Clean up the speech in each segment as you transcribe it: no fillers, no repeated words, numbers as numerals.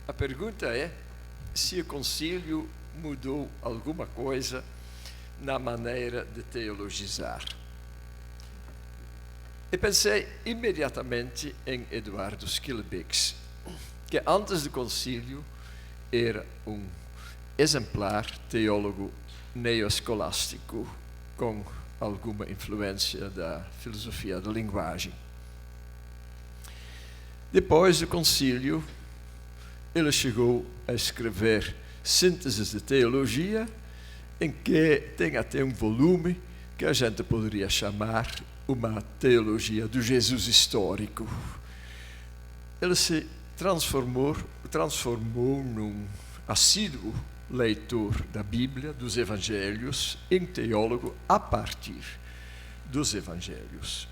a pergunta é se o concílio mudou alguma coisa na maneira de teologizar. E pensei imediatamente em Eduardo Schillebeeckx, que antes do concílio era um exemplar teólogo neoescolástico com alguma influência da filosofia da linguagem. Depois do concílio, ele chegou a escrever Sínteses de Teologia, em que tem até um volume que a gente poderia chamar uma teologia do Jesus histórico. Ele se transformou num assíduo leitor da Bíblia, dos Evangelhos, em teólogo a partir dos Evangelhos.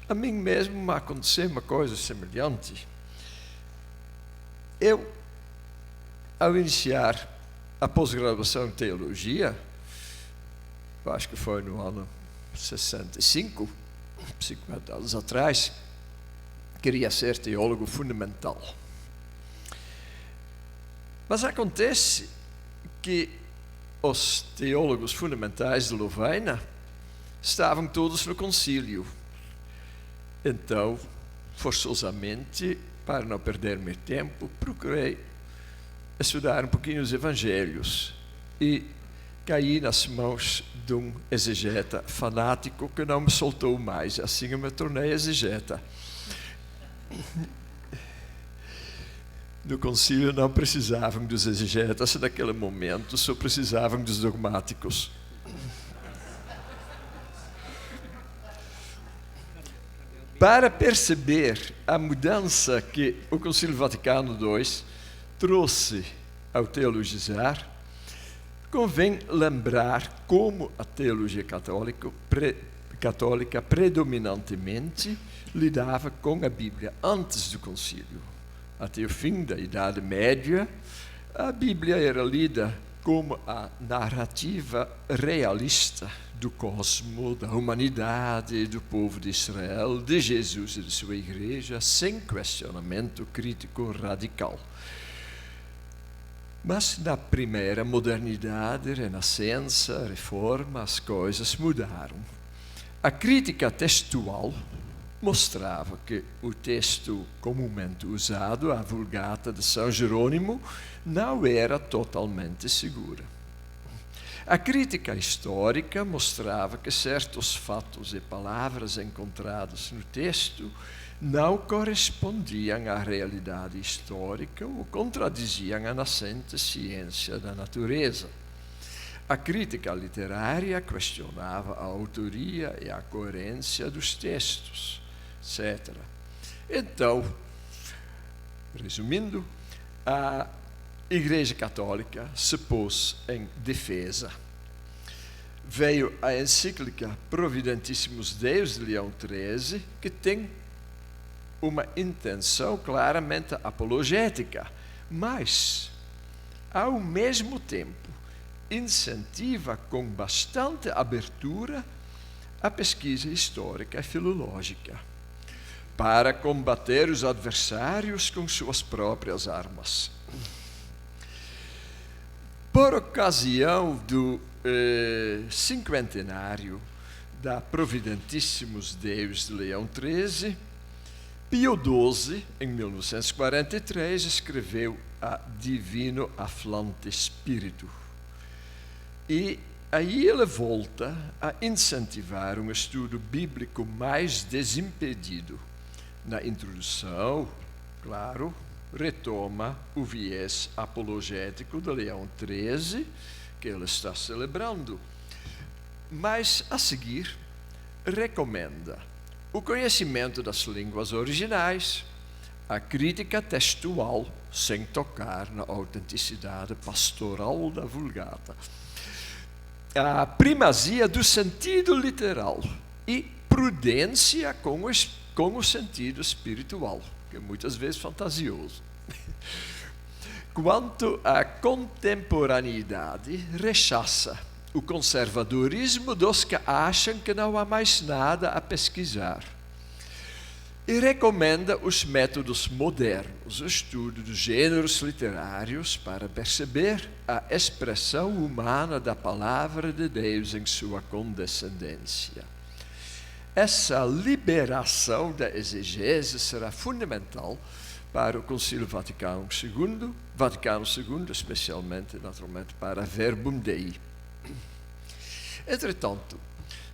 A mim mesmo aconteceu uma coisa semelhante. Eu, ao iniciar a pós-graduação em teologia, eu acho que foi no ano 65, 50 anos atrás, queria ser teólogo fundamental. Mas acontece que os teólogos fundamentais de Louvaina estavam todos no concílio. Então, forçosamente, para não perder meu tempo, procurei estudar um pouquinho os evangelhos e caí nas mãos de um exegeta fanático que não me soltou mais. Assim eu me tornei exegeta. No concílio não precisavam dos exegetas naquele momento, só precisavam dos dogmáticos. Para perceber a mudança que o Concílio Vaticano II trouxe ao teologizar, convém lembrar como a teologia católica predominantemente lidava com a Bíblia antes do concílio. Até o fim da Idade Média, a Bíblia era lida como a narrativa realista do cosmos, da humanidade, do povo de Israel, de Jesus e de sua igreja, sem questionamento crítico radical. Mas na primeira modernidade, renascença, reforma, as coisas mudaram. A crítica textual mostrava que o texto comumente usado, a Vulgata de São Jerônimo, não era totalmente segura. A crítica histórica mostrava que certos fatos e palavras encontrados no texto não correspondiam à realidade histórica ou contradiziam a nascente ciência da natureza. A crítica literária questionava a autoria e a coerência dos textos, etc. Então, resumindo, a Igreja Católica se pôs em defesa. Veio a encíclica Providentissimus Deus de Leão XIII, que tem uma intenção claramente apologética, mas, ao mesmo tempo, incentiva com bastante abertura a pesquisa histórica e filológica, para combater os adversários com suas próprias armas. Por ocasião do cinquentenário da Providentissimus Deus de Leão XIII, Pio XII, em 1943, escreveu a Divino Afflante Spiritu. E aí ele volta a incentivar um estudo bíblico mais desimpedido. Na introdução, claro, retoma o viés apologético de Leão XIII, que ele está celebrando. Mas, a seguir, recomenda o conhecimento das línguas originais, a crítica textual, sem tocar na autenticidade pastoral da Vulgata, a primazia do sentido literal e prudência com o sentido espiritual, que é muitas vezes fantasioso. Quanto à contemporaneidade, rechaça o conservadorismo dos que acham que não há mais nada a pesquisar. e recomenda os métodos modernos, o estudo dos gêneros literários para perceber a expressão humana da palavra de Deus em sua condescendência. Essa liberação da exegese será fundamental para o Concílio Vaticano II, especialmente, naturalmente, para Verbum Dei. Entretanto,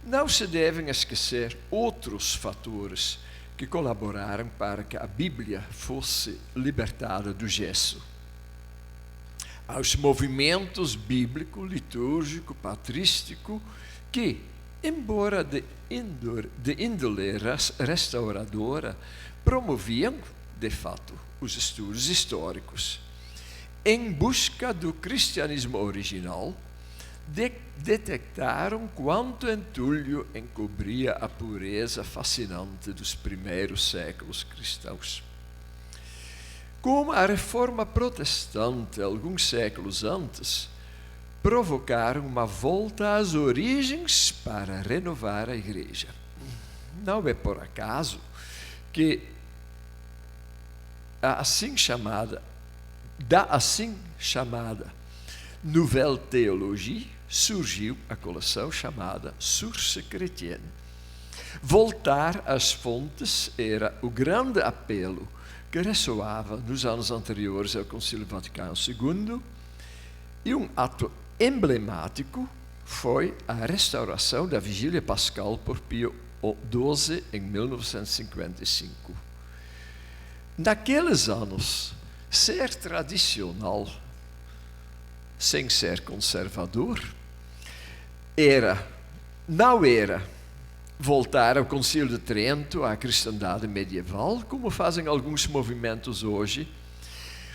não se devem esquecer outros fatores que colaboraram para que a Bíblia fosse libertada do gesso. Aos movimentos bíblico, litúrgico, patrístico, que, embora de índole restauradora, promoviam, de fato, os estudos históricos. Em busca do cristianismo original, detectaram quanto entulho encobria a pureza fascinante dos primeiros séculos cristãos. Como a reforma protestante, alguns séculos antes, provocaram uma volta às origens para renovar a Igreja. Não é por acaso que da assim chamada Nouvelle Théologie surgiu a coleção chamada Sources Chrétiennes. Voltar às fontes era o grande apelo que ressoava nos anos anteriores ao Concílio Vaticano II, e um ato emblemático foi a restauração da Vigília Pascal por Pio XII em 1955. Naqueles anos, ser tradicional, sem ser conservador, não era voltar ao Concílio de Trento, à cristandade medieval, como fazem alguns movimentos hoje,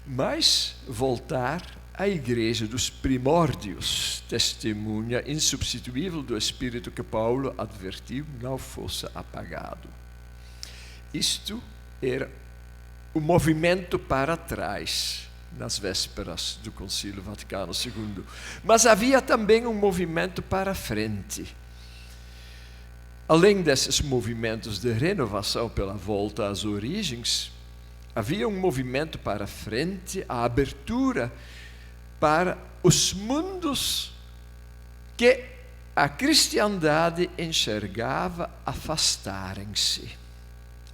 mas voltar à Igreja dos primórdios, testemunha insubstituível do Espírito que Paulo advertiu não fosse apagado. Isto era o movimento para trás, nas vésperas do Concílio Vaticano II. Mas havia também um movimento para frente. Além desses movimentos de renovação pela volta às origens, havia um movimento para frente, a abertura para os mundos que a cristandade enxergava afastarem-se.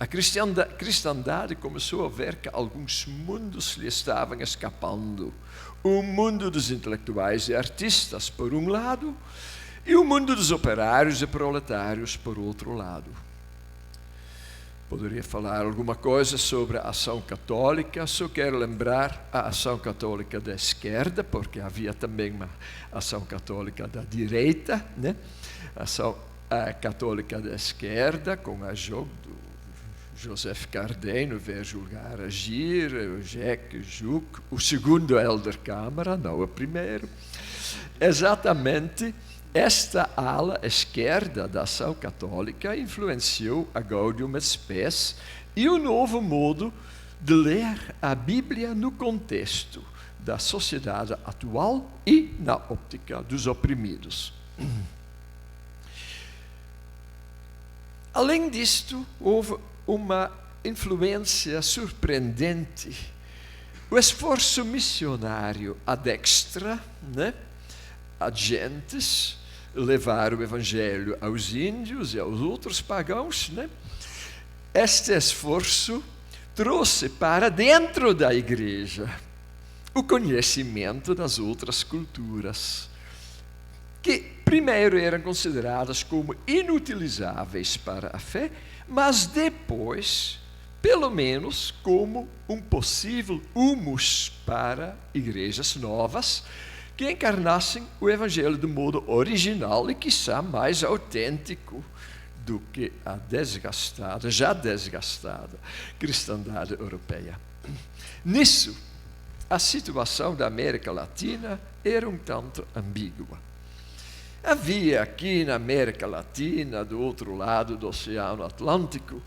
A cristandade começou a ver que alguns mundos lhe estavam escapando. O mundo dos intelectuais e artistas, por um lado, e o mundo dos operários e proletários, por outro lado. Poderia falar alguma coisa sobre a ação católica, só quero lembrar a ação católica da esquerda, porque havia também uma ação católica da direita, né? A ação católica da esquerda, com a Joseph Cardin, Ver, Julgar, Agir, Jacques Juc, o segundo Helder Câmara, não o primeiro. Exatamente esta ala esquerda da ação católica influenciou a Gaudium et Spes e o novo modo de ler a Bíblia no contexto da sociedade atual e na óptica dos oprimidos. Além disto, houve uma influência surpreendente. O esforço missionário ad extra, né? Ad gentes, levar o Evangelho aos índios e aos outros pagãos, né? Este esforço trouxe para dentro da Igreja o conhecimento das outras culturas, que primeiro eram consideradas como inutilizáveis para a fé, mas depois, pelo menos, como um possível humus para igrejas novas que encarnassem o Evangelho de modo original e, quiçá, mais autêntico do que a já desgastada cristandade europeia. Nisso, a situação da América Latina era um tanto ambígua. Havia aqui na América Latina, do outro lado do Oceano Atlântico,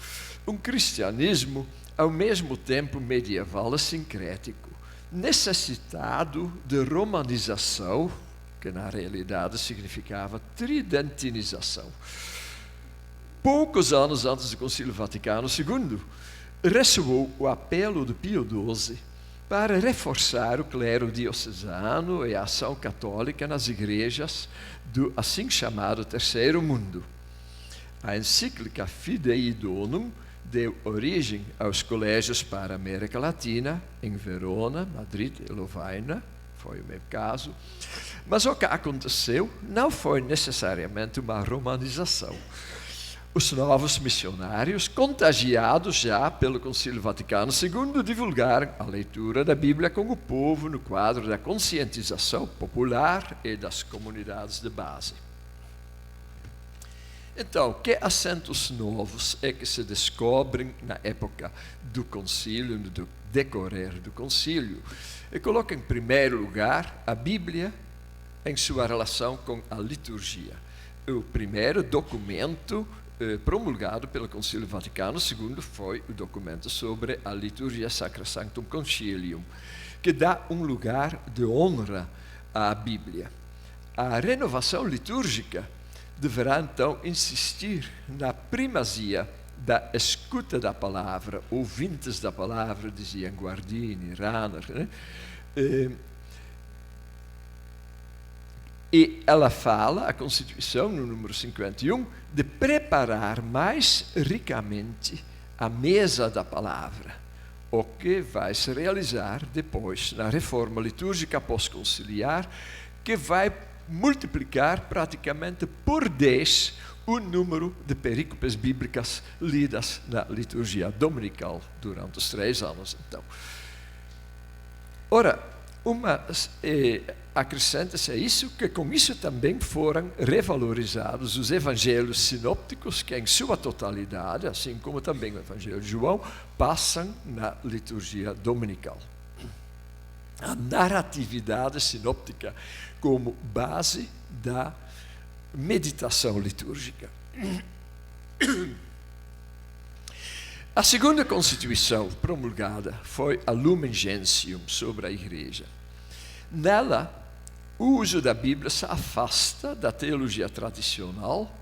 um cristianismo ao mesmo tempo medieval e sincrético, necessitado de romanização, que na realidade significava tridentinização. poucos anos antes do Concílio Vaticano II, ressoou o apelo de Pio XII para reforçar o clero diocesano e a ação católica nas igrejas do assim chamado Terceiro Mundo. A encíclica Fidei Donum deu origem aos colégios para a América Latina, em Verona, Madrid e Lovaina, foi o meu caso. Mas o que aconteceu não foi necessariamente uma romanização. Os novos missionários, contagiados já pelo Concílio Vaticano II, divulgaram a leitura da Bíblia com o povo no quadro da conscientização popular e das comunidades de base. Então, que acentos novos é que se descobrem na época do concílio, do decorrer do concílio? Eu coloco em primeiro lugar a Bíblia em sua relação com a liturgia. O primeiro documento promulgado pelo Concílio Vaticano II foi o documento sobre a liturgia Sacrosanctum Concilium, que dá um lugar de honra à Bíblia. A renovação litúrgica deverá então insistir na primazia da escuta da palavra, ouvintes da palavra, diziam Guardini, Rahner, né? E ela fala, a Constituição, no número 51, de preparar mais ricamente a mesa da palavra, o que vai se realizar depois na reforma litúrgica pós-conciliar, que vai multiplicar praticamente por 10 o número de perícopes bíblicas lidas na liturgia dominical durante os 3 anos. Então, ora, acrescenta-se a isso que com isso também foram revalorizados os evangelhos sinópticos, que em sua totalidade, assim como também o Evangelho de João, passam na liturgia dominical. A narratividade sinóptica como base da meditação litúrgica. A segunda Constituição promulgada foi a Lumen Gentium sobre a Igreja. Nela, o uso da Bíblia se afasta da teologia tradicional,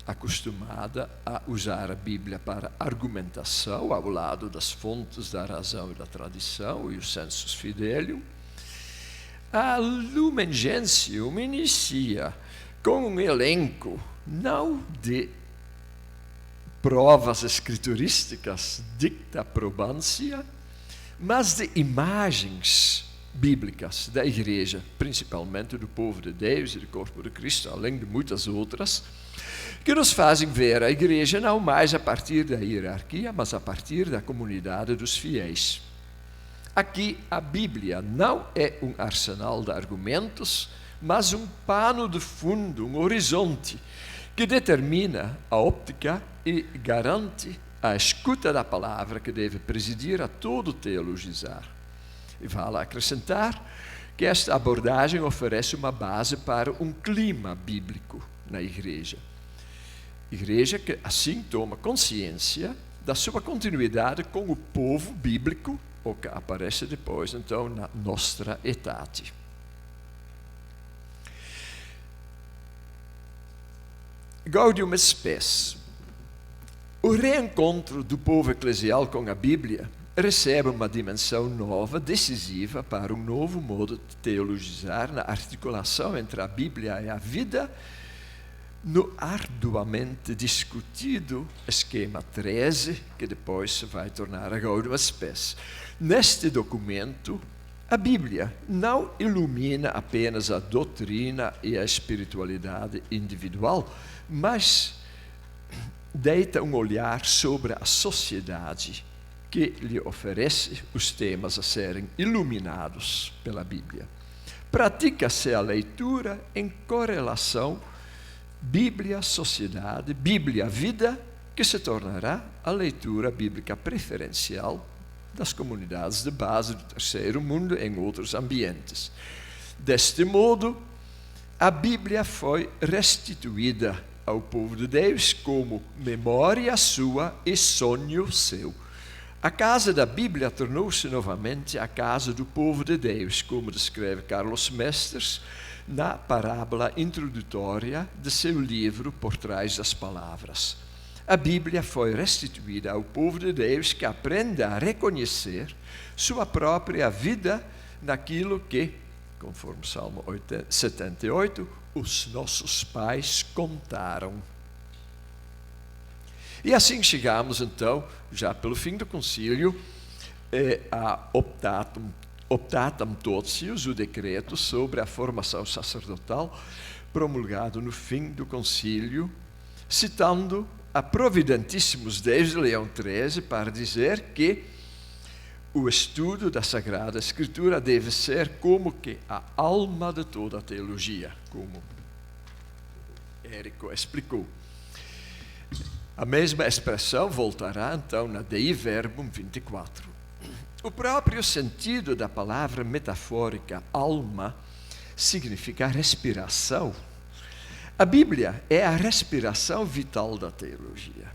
acostumada a usar a Bíblia para argumentação, ao lado das fontes da razão e da tradição, e o sensus fidelium. A Lumen Gentium inicia com um elenco, não de provas escriturísticas, dicta probância, mas de imagens bíblicas da Igreja, principalmente do povo de Deus e do corpo de Cristo, além de muitas outras, que nos fazem ver a Igreja não mais a partir da hierarquia, mas a partir da comunidade dos fiéis. Aqui, a Bíblia não é um arsenal de argumentos, mas um pano de fundo, um horizonte, que determina a óptica e garante a escuta da palavra que deve presidir a todo teologizar. E vale acrescentar que esta abordagem oferece uma base para um clima bíblico na Igreja. Igreja que assim toma consciência da sua continuidade com o povo bíblico, o que aparece depois, então, na Nostra Aetate. Gaudium Spes. O reencontro do povo eclesial com a Bíblia recebe uma dimensão nova, decisiva para um novo modo de teologizar na articulação entre a Bíblia e a vida, no arduamente discutido esquema 13, que depois se vai tornar a Gaudium Spes. Neste documento, a Bíblia não ilumina apenas a doutrina e a espiritualidade individual, mas deita um olhar sobre a sociedade, que lhe oferece os temas a serem iluminados pela Bíblia. Pratica-se a leitura em correlação Bíblia-sociedade, Bíblia-vida, que se tornará a leitura bíblica preferencial das comunidades de base do Terceiro Mundo em outros ambientes. Deste modo, a Bíblia foi restituída ao povo de Deus como memória sua e sonho seu. A casa da Bíblia tornou-se novamente a casa do povo de Deus, como descreve Carlos Mesters na parábola introdutória de seu livro Por Trás das Palavras. a Bíblia foi restituída ao povo de Deus que aprende a reconhecer sua própria vida naquilo que, conforme Salmo 78, os nossos pais contaram. E assim chegamos, então, já pelo fim do concílio, a Optatum Totius, o decreto sobre a formação sacerdotal, promulgado no fim do concílio, citando a Providentíssimos Deus de Leão XIII para dizer que o estudo da Sagrada Escritura deve ser como que a alma de toda a teologia, como Érico explicou. A mesma expressão voltará então na Dei Verbum 24. O próprio sentido da palavra metafórica alma significa respiração. A Bíblia é a respiração vital da teologia.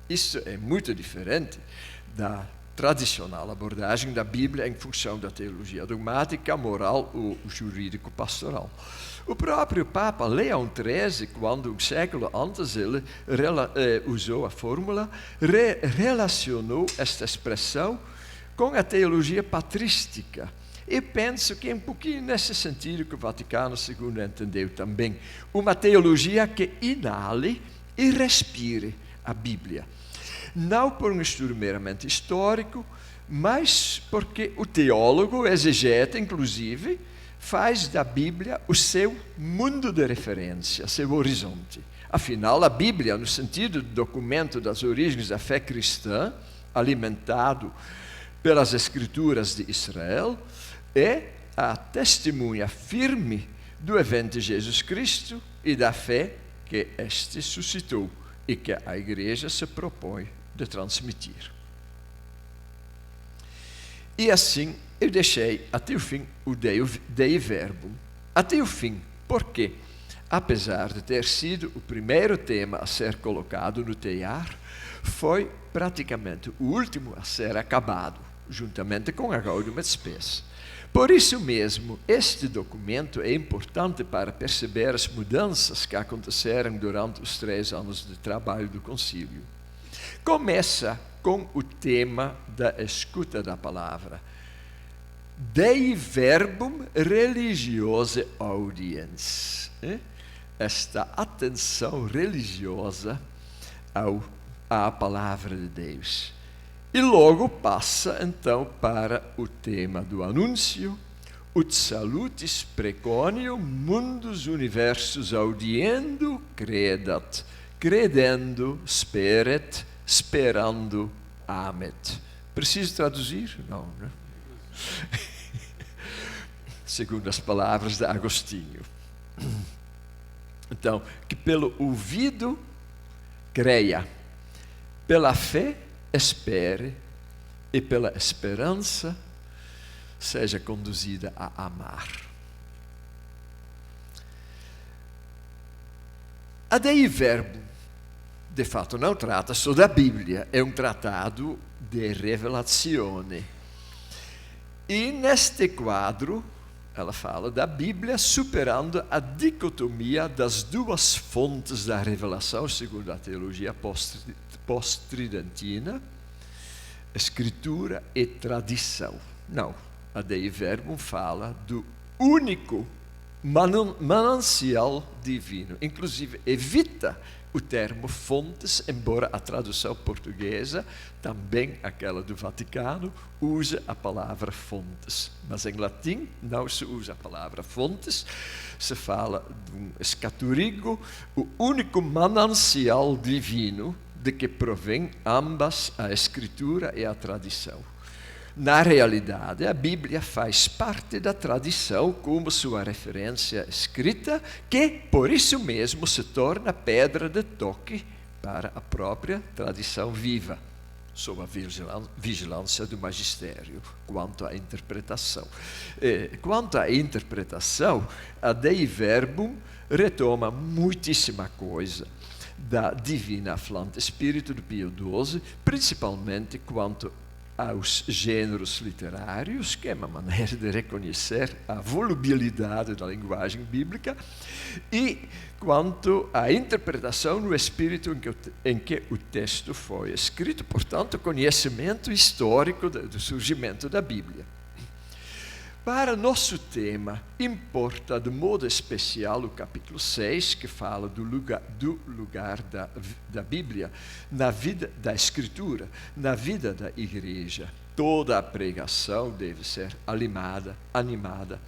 Isso é muito diferente da tradicional abordagem da Bíblia em função da teologia dogmática, moral ou jurídico-pastoral. O próprio Papa Leão XIII, quando um século antes ele usou a fórmula, relacionou esta expressão com a teologia patrística. E penso que é um pouquinho nesse sentido que o Vaticano II entendeu também. Uma teologia que inale e respire a Bíblia. Não por um estudo meramente histórico, mas porque o teólogo, o exegeta, inclusive, faz da Bíblia o seu mundo de referência, seu horizonte. Afinal, a Bíblia, no sentido do documento das origens da fé cristã, alimentado pelas Escrituras de Israel, é a testemunha firme do evento de Jesus Cristo e da fé que este suscitou e que a Igreja se propõe de transmitir. E assim eu deixei até o fim o Dei Verbum. Até o fim, porque, apesar de ter sido o primeiro tema a ser colocado no TEAR, foi praticamente o último a ser acabado, juntamente com a Gaudium et Spes. Por isso mesmo, este documento é importante para perceber as mudanças que aconteceram durante os 3 anos de trabalho do concílio. Começa com o tema da escuta da palavra. Dei verbum religiose audiens. Esta atenção religiosa à palavra de Deus. E logo passa, então, para o tema do anúncio, ut salutis preconium mundus universus audiendo credat, credendo speret, esperando amet. Preciso traduzir? Não, né? Segundo as palavras de Agostinho. Então, que pelo ouvido creia, pela fé espere e pela esperança seja conduzida a amar. A Dei Verbum, de fato, não trata só da Bíblia, é um tratado de revelazione. E neste quadro, ela fala da Bíblia superando a dicotomia das duas fontes da revelação, segundo a teologia pós-tridentina, escritura e tradição. Não, a Dei Verbum fala do único manancial divino. Inclusive, evita o termo fontes, embora a tradução portuguesa, também aquela do Vaticano, usa a palavra fontes. Mas em latim não se usa a palavra fontes, se fala de um escaturigo, o único manancial divino de que provém ambas a Escritura e a tradição. Na realidade, a Bíblia faz parte da tradição como sua referência escrita, que, por isso mesmo, se torna pedra de toque para a própria tradição viva, sob a vigilância do magistério, quanto à interpretação. Quanto à interpretação, a Dei Verbum retoma muitíssima coisa da Divina Afflante Spiritu de Pio XII, principalmente quanto aos gêneros literários, que é uma maneira de reconhecer a volubilidade da linguagem bíblica, e quanto à interpretação no espírito em que o texto foi escrito, portanto, conhecimento histórico do surgimento da Bíblia. Para nosso tema, importa de modo especial o capítulo 6, que fala do lugar da Bíblia na vida da Escritura, na vida da igreja. Toda a pregação deve ser animada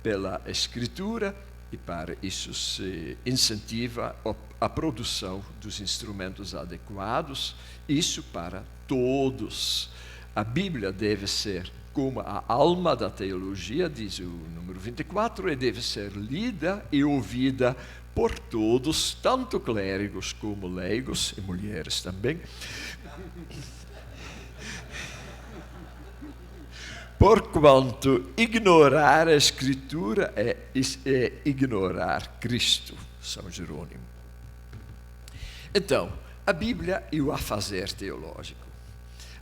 pela Escritura, e para isso se incentiva a produção dos instrumentos adequados, isso para todos. A Bíblia deve ser como a alma da teologia, diz o número 24, e deve ser lida e ouvida por todos, tanto clérigos como leigos, e mulheres também. Porquanto ignorar a Escritura é ignorar Cristo, São Jerônimo. Então, a Bíblia e o afazer teológico.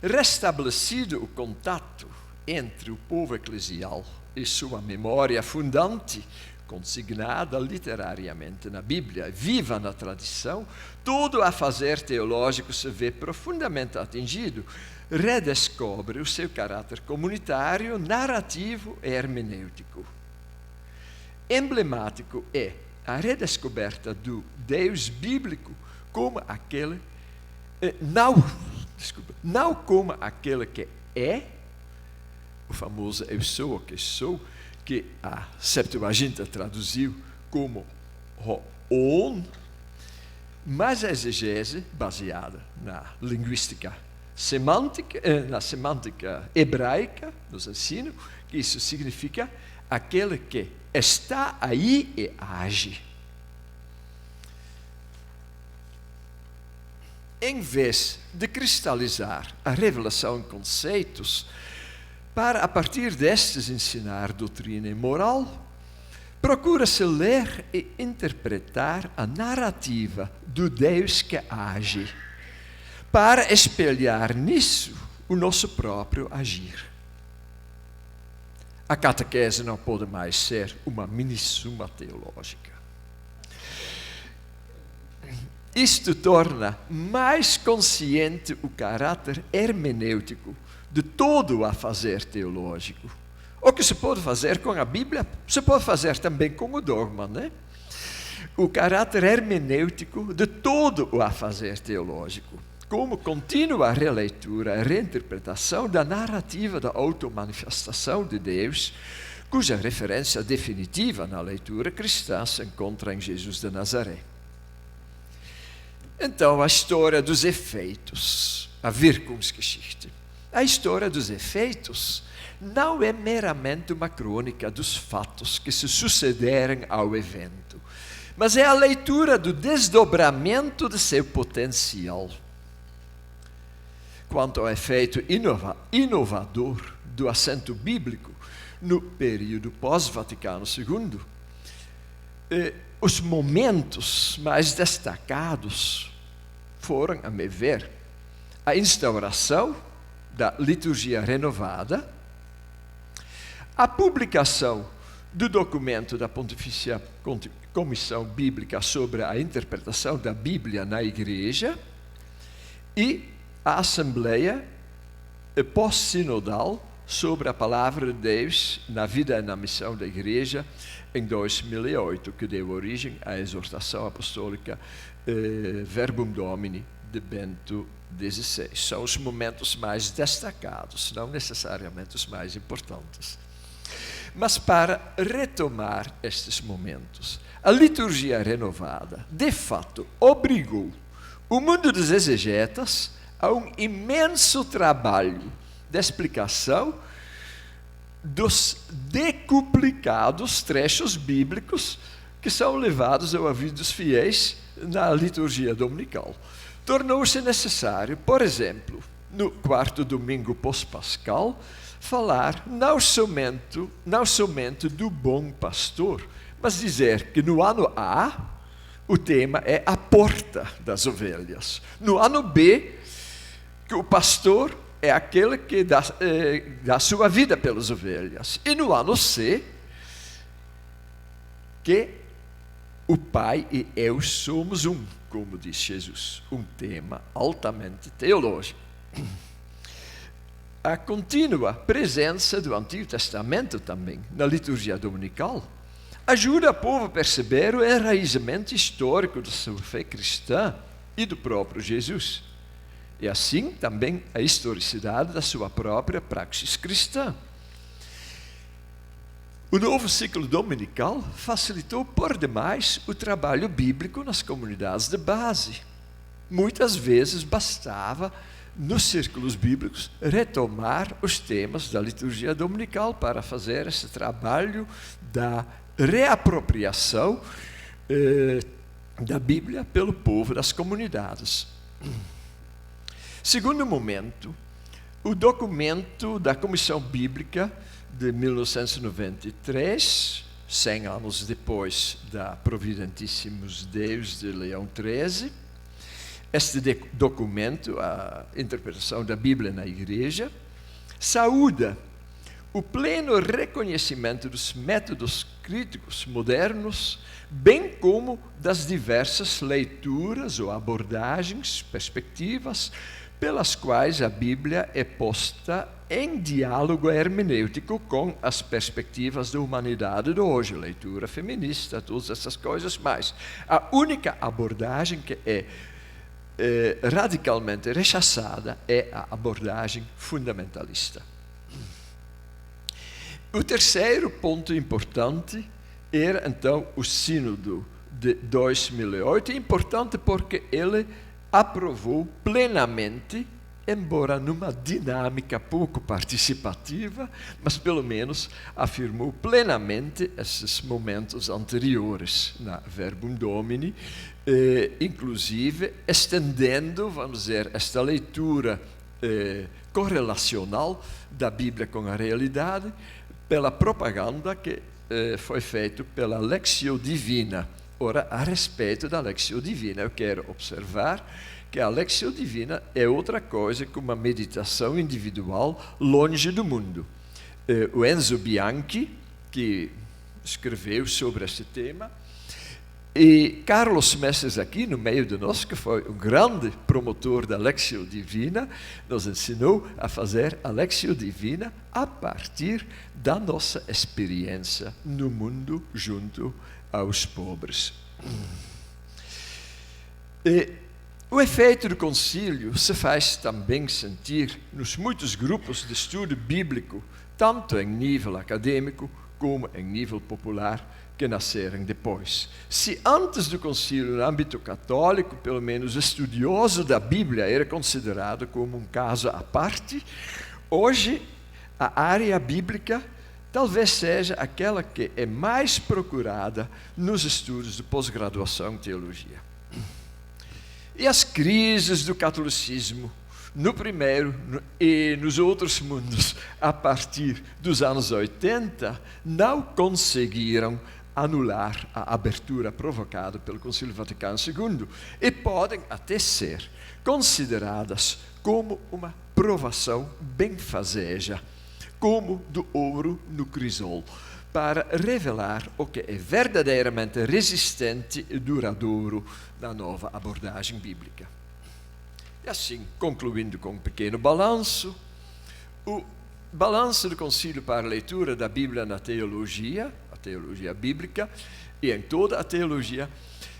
Restabelecido o contato entre o povo eclesial e sua memória fundante, consignada literariamente na Bíblia, viva na tradição, todo o afazer teológico se vê profundamente atingido, redescobre o seu caráter comunitário, narrativo e hermenêutico. Emblemático é a redescoberta do Deus bíblico como aquele, não como aquele que é, o famoso eu sou o que sou, que a Septuaginta traduziu como on, mas a exegese baseada na linguística semântica, na semântica hebraica, nos ensina que isso significa aquele que está aí e age. Em vez de cristalizar a revelação em conceitos, para, a partir destes, ensinar doutrina e moral, procura-se ler e interpretar a narrativa do Deus que age, para espelhar nisso o nosso próprio agir. A catequese não pode mais ser uma mini-suma teológica. Isto torna mais consciente o caráter hermenêutico de todo o afazer teológico. O que se pode fazer com a Bíblia, se pode fazer também com o dogma, né? O caráter hermenêutico de todo o afazer teológico, como contínua releitura e reinterpretação da narrativa da automanifestação de Deus, cuja referência definitiva na leitura cristã se encontra em Jesus de Nazaré. Então, a história dos efeitos, a Wirkungsgeschichte. A história dos efeitos não é meramente uma crônica dos fatos que se sucederem ao evento, mas é a leitura do desdobramento de seu potencial. Quanto ao efeito inovador do acento bíblico no período pós-Vaticano II, os momentos mais destacados foram, a meu ver, a instauração da liturgia renovada, a publicação do documento da Pontifícia Comissão Bíblica sobre a interpretação da Bíblia na Igreja e a Assembleia pós-sinodal sobre a Palavra de Deus na vida e na missão da Igreja em 2008, que deu origem à exortação apostólica Verbum Domini de Bento XVI. São os momentos mais destacados, não necessariamente os mais importantes. Mas para retomar estes momentos, a liturgia renovada, de fato, obrigou o mundo dos exegetas a um imenso trabalho de explicação dos decuplicados trechos bíblicos que são levados ao ouvido dos fiéis na liturgia dominical. Tornou-se necessário, por exemplo, no quarto domingo pós-pascal, falar não somente do bom pastor, mas dizer que no ano A, o tema é a porta das ovelhas. No ano B, que o pastor é aquele que dá sua vida pelas ovelhas. E no ano C, que o Pai e eu somos um, como diz Jesus, um tema altamente teológico. A contínua presença do Antigo Testamento também na liturgia dominical ajuda o povo a perceber o enraizamento histórico da sua fé cristã e do próprio Jesus. E assim também a historicidade da sua própria praxis cristã. O novo ciclo dominical facilitou por demais o trabalho bíblico nas comunidades de base. Muitas vezes bastava, nos círculos bíblicos, retomar os temas da liturgia dominical para fazer esse trabalho da reapropriação da Bíblia pelo povo das comunidades. Segundo momento, o documento da Comissão Bíblica de 1993, 100 anos depois da Providentíssimos Deus de Leão XIII, este documento, a interpretação da Bíblia na Igreja, saúda o pleno reconhecimento dos métodos críticos modernos, bem como das diversas leituras ou abordagens, perspectivas, pelas quais a Bíblia é posta em diálogo hermenêutico com as perspectivas da humanidade de hoje, leitura feminista, todas essas coisas mais. A única abordagem que é radicalmente rechaçada é a abordagem fundamentalista. O terceiro ponto importante era, então, o Sínodo de 2008, importante porque ele aprovou plenamente, embora numa dinâmica pouco participativa, mas pelo menos afirmou plenamente esses momentos anteriores na Verbum Domini, inclusive estendendo, vamos dizer, esta leitura correlacional da Bíblia com a realidade pela propaganda que foi feita pela Lectio Divina. Ora, a respeito da Lectio Divina, eu quero observar que a Lectio Divina é outra coisa que uma meditação individual longe do mundo. O Enzo Bianchi, que escreveu sobre este tema, e Carlos Messes aqui, no meio de nós, que foi um grande promotor da Lectio Divina, nos ensinou a fazer a Lectio Divina a partir da nossa experiência no mundo junto aos pobres. O efeito do concílio se faz também sentir nos muitos grupos de estudo bíblico, tanto em nível acadêmico como em nível popular, que nasceram depois. Se antes do concílio, no âmbito católico, pelo menos estudioso da Bíblia era considerado como um caso à parte, hoje a área bíblica talvez seja aquela que é mais procurada nos estudos de pós-graduação em teologia. E as crises do catolicismo, no primeiro e nos outros mundos, a partir dos anos 80, não conseguiram anular a abertura provocada pelo Concílio Vaticano II e podem até ser consideradas como uma provação benfazeja, como do ouro no crisol, para revelar o que é verdadeiramente resistente e duradouro na nova abordagem bíblica. E assim, concluindo com um pequeno balanço, o balanço do Concílio para a leitura da Bíblia na teologia, a teologia bíblica, e em toda a teologia,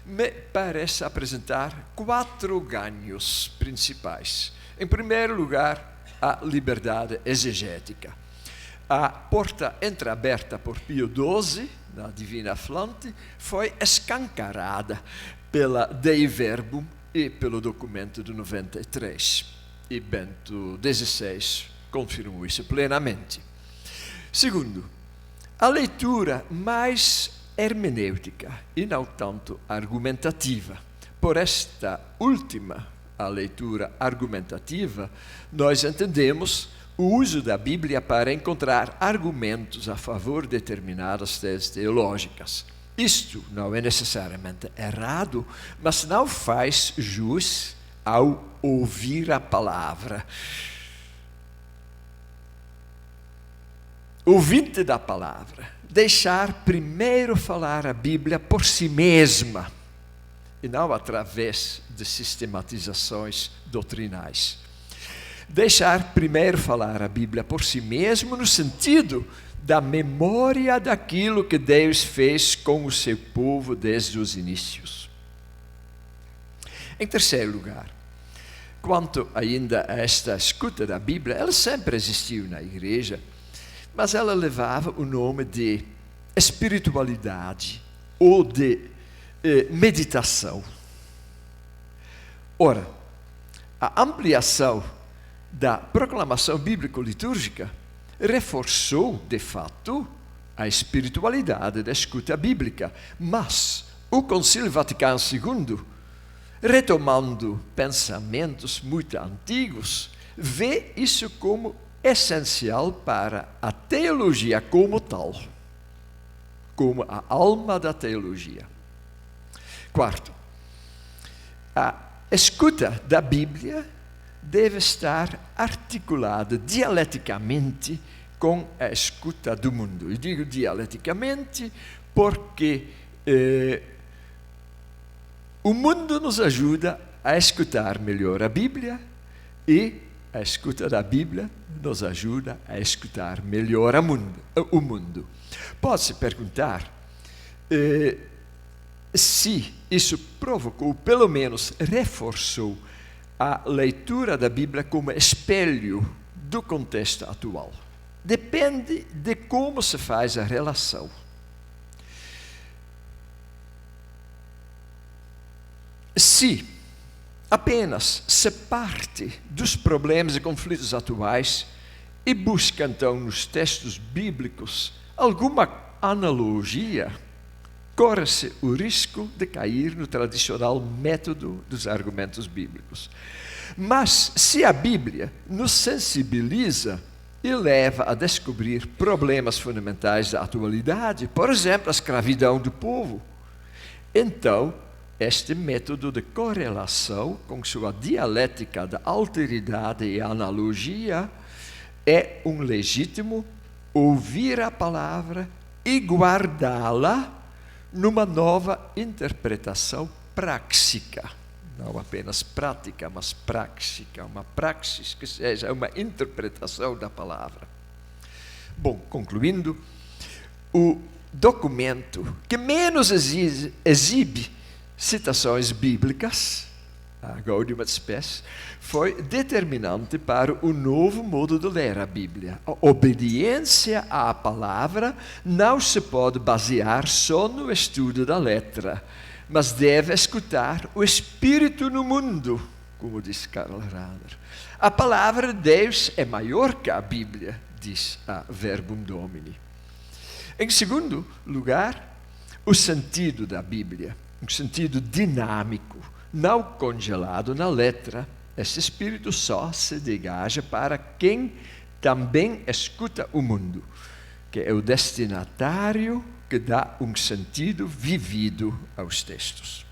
me parece apresentar 4 ganhos principais. Em primeiro lugar, a liberdade exegética. A porta entreaberta por Pio XII, na Divina Flante, foi escancarada pela Dei Verbum e pelo documento de 93. E Bento XVI confirmou isso plenamente. Segundo, a leitura mais hermenêutica e não tanto argumentativa. Por esta última, a leitura argumentativa, nós entendemos o uso da Bíblia para encontrar argumentos a favor de determinadas teses teológicas. Isto não é necessariamente errado, mas não faz jus ao ouvir a palavra. ouvinte da palavra, deixar primeiro falar a Bíblia por si mesma, e não através de sistematizações doutrinais. Deixar primeiro falar a Bíblia por si mesmo no sentido da memória daquilo que Deus fez com o seu povo desde os inícios. Em terceiro lugar, quanto ainda a esta escuta da Bíblia, ela sempre existiu na igreja, mas ela levava o nome de espiritualidade ou de meditação. Ora, a ampliação da proclamação bíblico-litúrgica reforçou, de fato, a espiritualidade da escuta bíblica, mas o Concílio Vaticano II, retomando pensamentos muito antigos, vê isso como essencial para a teologia como tal, como a alma da teologia. Quarto, a escuta da Bíblia deve estar articulada dialeticamente com a escuta do mundo. Eu digo dialeticamente porque o mundo nos ajuda a escutar melhor a Bíblia e a escuta da Bíblia nos ajuda a escutar melhor o mundo. Pode-se perguntar se isso provocou, pelo menos reforçou, a leitura da Bíblia como espelho do contexto atual. Depende de como se faz a relação. Se apenas se parte dos problemas e conflitos atuais e busca, então, nos textos bíblicos alguma analogia, corre-se o risco de cair no tradicional método dos argumentos bíblicos. Mas, se a Bíblia nos sensibiliza e leva a descobrir problemas fundamentais da atualidade, por exemplo, a escravidão do povo, então, este método de correlação, com sua dialética da alteridade e analogia, é um legítimo ouvir a palavra e guardá-la numa nova interpretação práxica. Não apenas prática, mas práxica. Uma praxis que seja uma interpretação da palavra. Bom, concluindo, o documento que menos exibe citações bíblicas, a Gaudium et Spes, foi determinante para o novo modo de ler a Bíblia. A obediência à palavra não se pode basear só no estudo da letra, mas deve escutar o Espírito no mundo, como diz Karl Rahner. A palavra de Deus é maior que a Bíblia, diz a Verbum Domini. Em segundo lugar, o sentido da Bíblia, um sentido dinâmico, não congelado na letra. Esse espírito só se degaja para quem também escuta o mundo, que é o destinatário que dá um sentido vivido aos textos.